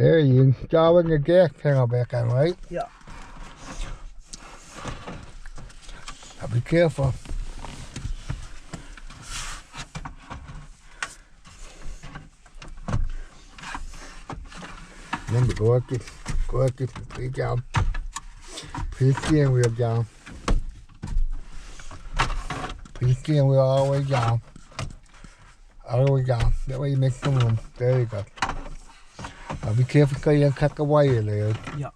There you go with the gas panel back on, right? Yeah. Now be careful. Remember, go up this, put it down. Put the steering wheel down. Put the steering wheel all the way down. All the way down. That way you make some room. There you go. Now be careful because you don't cut the wire there. Yeah.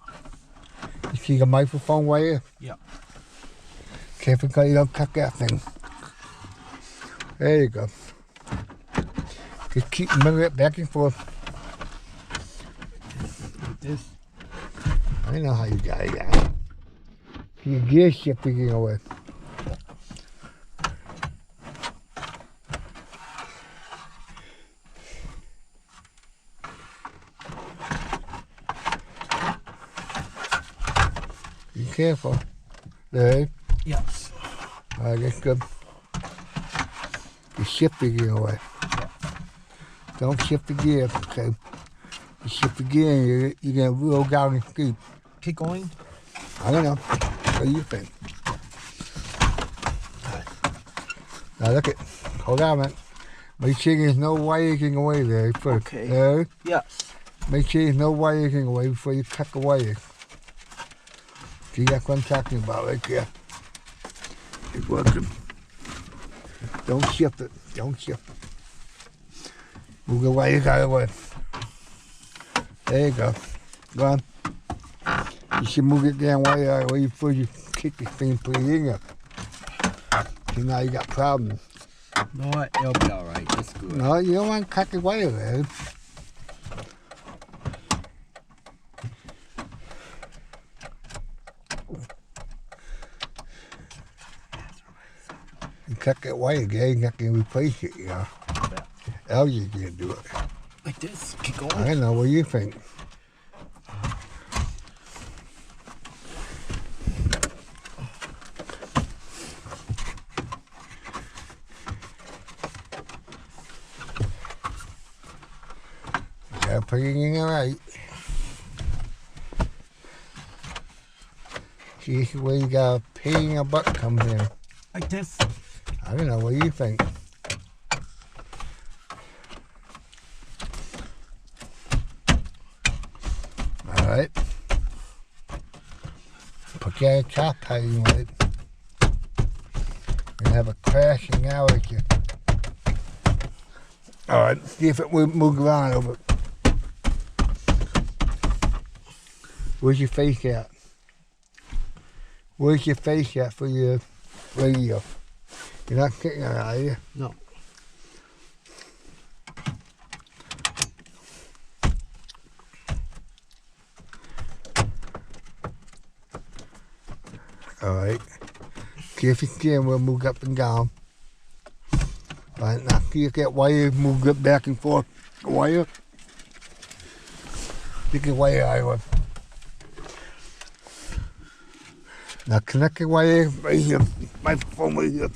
You see the microphone wire? Yeah. Careful because you don't cut that thing. There you go. Just keep moving it back and forth. Like this. I know how you got it down. Your gear shifting away. Be careful. There. Yes. Alright, that's good. You shift the gear away. Yeah. Don't shift the gear, okay? You shift the gear and you're going to roll down the street. Keep going. I don't know. What do you think? Now look it. Hold on a minute. Make sure there's no wire getting away there first. Okay. There. Yes. Make sure there's no wire getting away before you cut the wire. See, that's what I'm talking about right there. It's working. Don't shift it. Don't shift it. Move the wires out of the way. There you go. Go on. You should move it down wire out of the way before you kick this thing and put it in there. See, now you got problems. No, it'll be alright. That's good. No, you don't want to cut the wire there. You cut that wire again, you can replace it, you know. LarryJr can't do it. Like this. Keep going. I don't know, what do you think? Gotta put it in there right. See, this is where you got a pain in the butt comes in. Like this. I don't know, what do you think? Alright. Put that top tighting with it. And have a crashing now with you. Alright, see if it will move around over it. Where's your face at? Where's your face at for your radio? You're not kicking it, are you? No. Alright. See if your steering wheel move up and down. Alright, now see if that wire move it back and forth. The wire. Take the wire out of it. Now connect the wire right here. Microphone right here.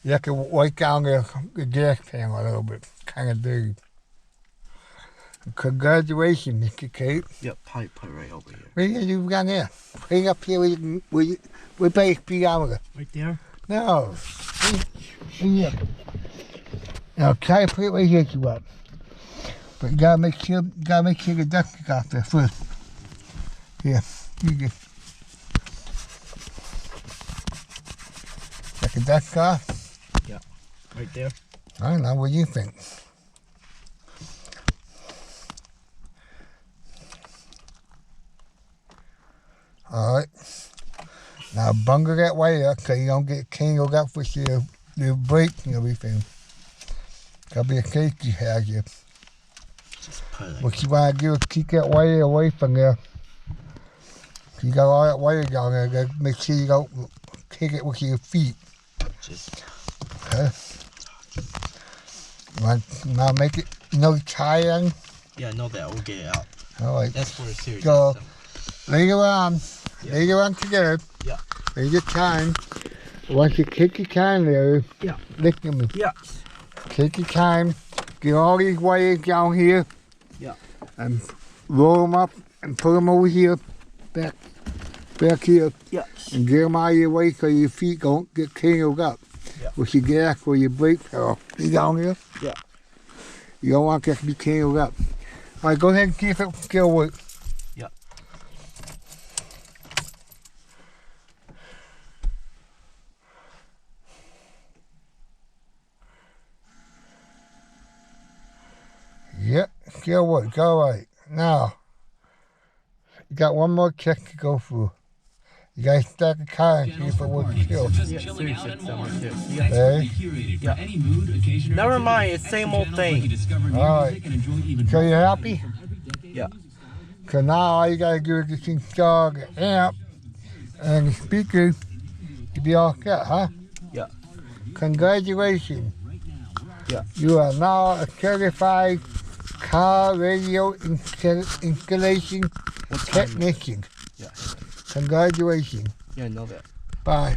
You have to wipe down the gas panel a little bit. Kind of dirty. Congratulations, Mr. Kate. Yep, pipe put right over here. What are you going to do down there? Put it up here where base speedometer. Right there? No. Here. Now try to put it right here if you want. But you gotta make sure the duct is off there first. Here, you get. Take the duct off? Yeah. Right there. I don't know, what do you think? Alright. Now bungle that wire so you don't get tangled up with your brake and everything. That'll be a safety hazard. Just put it like What you want to do is keep that wire away from there. You got all that wire down there, gotta make sure you don't take it with your feet. just Okay? You want to make it no tie-in? yeah, I know that. We'll get it out. Alright. That's for a series. So, So. later on, Yeah. later on together, Yeah. take your time. Once you take your time there, Yeah. listen to me. Yeah. Take your time, get all these wires down here. Yeah. And roll them up and put them over here, back here, Yeah. and get them out of your way so your feet don't get tangled up. Yeah. With your gas or your brake pedal. See down here? Yeah. You don't want that to be tangled up. All right, go ahead and see if it still works. Yeah. Yep, still works. All right. Now, you got one more check to go through. You gotta start the car and see if it works still. Yeah, seriously, someone too. Yeah. Okay? Yeah. Never mind, it's same old thing. Alright. So you happy? Yeah. So now all you gotta do is just install the amp and the speakers to be all set, huh? Yeah. Congratulations. Yeah. You are now a certified car radio installation What time is it? technician. Yeah. Congratulations. Yeah, I know that. Bye.